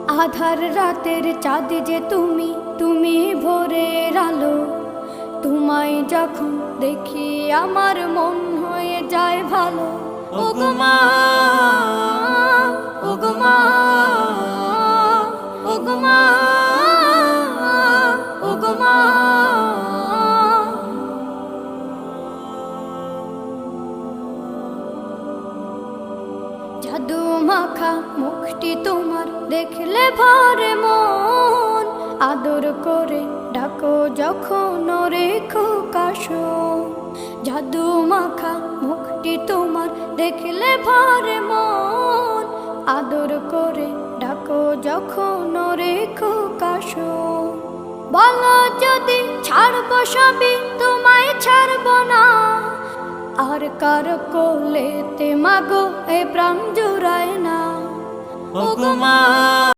আধার রাতের চাঁদ যে তুমি, তুমি ভোরের আলো। তোমায় যখন দেখি আমার মন হয়ে যায় ভালো। ওগো মা, ওগো মা, ওগো মা, ওগো মা। জাদু মাখা মুখটি তোমার দেখলে ভরে মন। আদর করে ডাকো যখন রেখো কাশো। জাদু মাখা মুখটি তোমার দেখলে ভরে মন। আদর করে ডাকো যখন রেখো কাশো। বলো যদি ছাড়বো সবই, তোমায় ছাড়বো না। আর কার কোলেতে মাগো এ প্রাণ জুড়ায় না। ওগো মা।